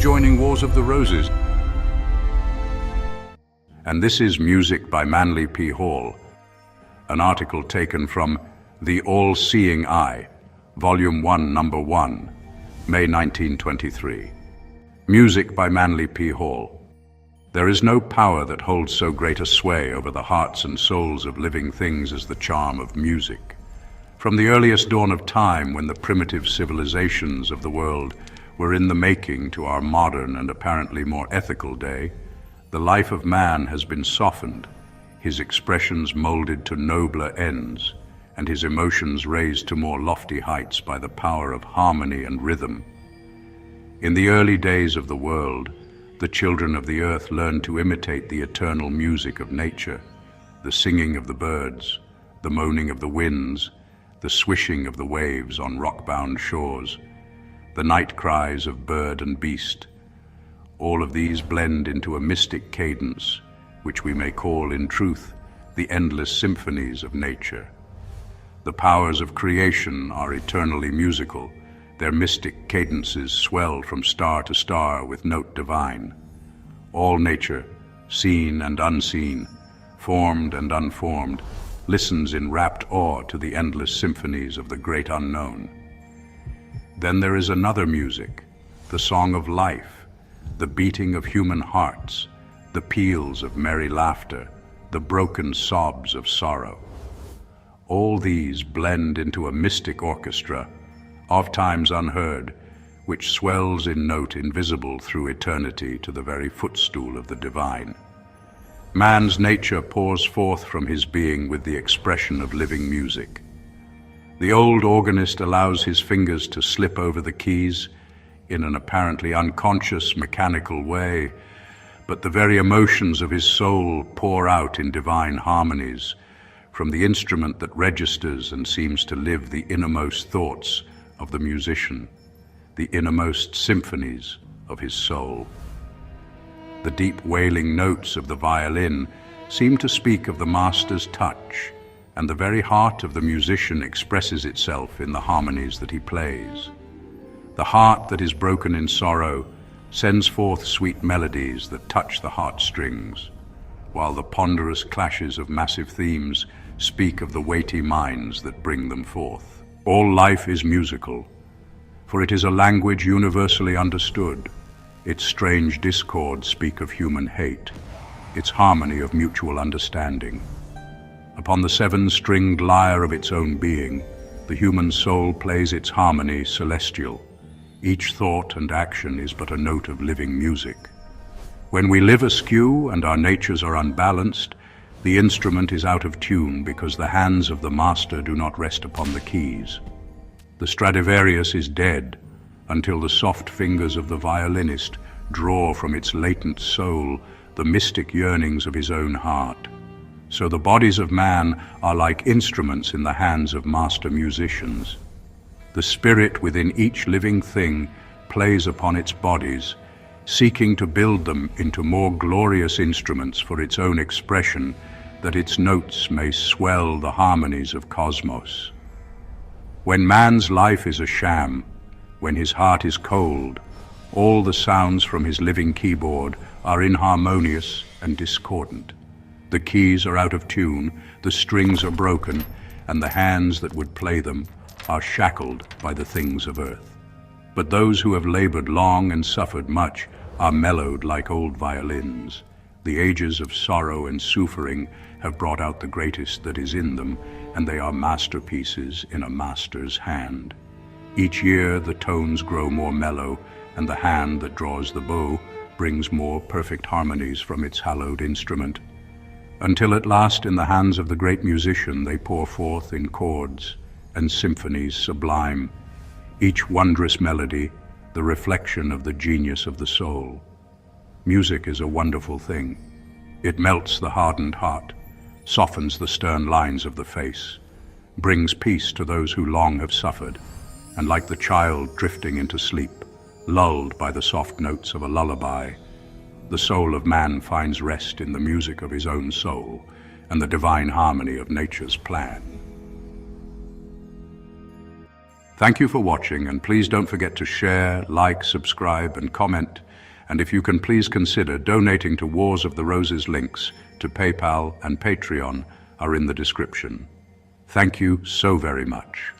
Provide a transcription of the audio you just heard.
joining Wars of the Roses. And this is Music by Manly P. Hall, an article taken from The All-Seeing Eye, Volume 1, Number 1, May 1923. Music by Manly P. Hall. There is no power that holds so great a sway over the hearts and souls of living things as the charm of music. From the earliest dawn of time, when the primitive civilizations of the world were in the making, to our modern and apparently more ethical day, the life of man has been softened, his expressions molded to nobler ends, and his emotions raised to more lofty heights by the power of harmony and rhythm. In the early days of the world, the children of the earth learned to imitate the eternal music of nature, the singing of the birds, the moaning of the winds, the swishing of the waves on rock-bound shores, the night cries of bird and beast. All of these blend into a mystic cadence, which we may call, in truth, the endless symphonies of nature. The powers of creation are eternally musical. Their mystic cadences swell from star to star with note divine. All nature, seen and unseen, formed and unformed, listens in rapt awe to the endless symphonies of the great unknown. Then there is another music, the song of life, the beating of human hearts, the peals of merry laughter, the broken sobs of sorrow. All these blend into a mystic orchestra, ofttimes unheard, which swells in note invisible through eternity to the very footstool of the divine. Man's nature pours forth from his being with the expression of living music. The old organist allows his fingers to slip over the keys in an apparently unconscious, mechanical way, but the very emotions of his soul pour out in divine harmonies from the instrument that registers and seems to live the innermost thoughts of the musician, the innermost symphonies of his soul. The deep wailing notes of the violin seem to speak of the master's touch, and the very heart of the musician expresses itself in the harmonies that he plays. The heart that is broken in sorrow sends forth sweet melodies that touch the heartstrings, while the ponderous clashes of massive themes speak of the weighty minds that bring them forth. All life is musical, for it is a language universally understood. Its strange discords speak of human hate, its harmony of mutual understanding. Upon the seven-stringed lyre of its own being, the human soul plays its harmony celestial. Each thought and action is but a note of living music. When we live askew and our natures are unbalanced, the instrument is out of tune because the hands of the master do not rest upon the keys. The Stradivarius is dead until the soft fingers of the violinist draw from its latent soul the mystic yearnings of his own heart. So the bodies of man are like instruments in the hands of master musicians. The spirit within each living thing plays upon its bodies, seeking to build them into more glorious instruments for its own expression, that its notes may swell the harmonies of cosmos. When man's life is a sham, when his heart is cold, all the sounds from his living keyboard are inharmonious and discordant. The keys are out of tune, the strings are broken, and the hands that would play them are shackled by the things of earth. But those who have labored long and suffered much are mellowed like old violins. The ages of sorrow and suffering have brought out the greatest that is in them, and they are masterpieces in a master's hand. Each year the tones grow more mellow, and the hand that draws the bow brings more perfect harmonies from its hallowed instrument, until at last in the hands of the great musician they pour forth in chords and symphonies sublime, each wondrous melody the reflection of the genius of the soul. Music is a wonderful thing. It melts the hardened heart, softens the stern lines of the face, brings peace to those who long have suffered, and like the child drifting into sleep, lulled by the soft notes of a lullaby, the soul of man finds rest in the music of his own soul and the divine harmony of nature's plan. Thank you for watching, and please don't forget to share, like, subscribe, and comment And if you can please consider donating to Wars of the Roses, links to PayPal and Patreon are in the description. Thank you so very much.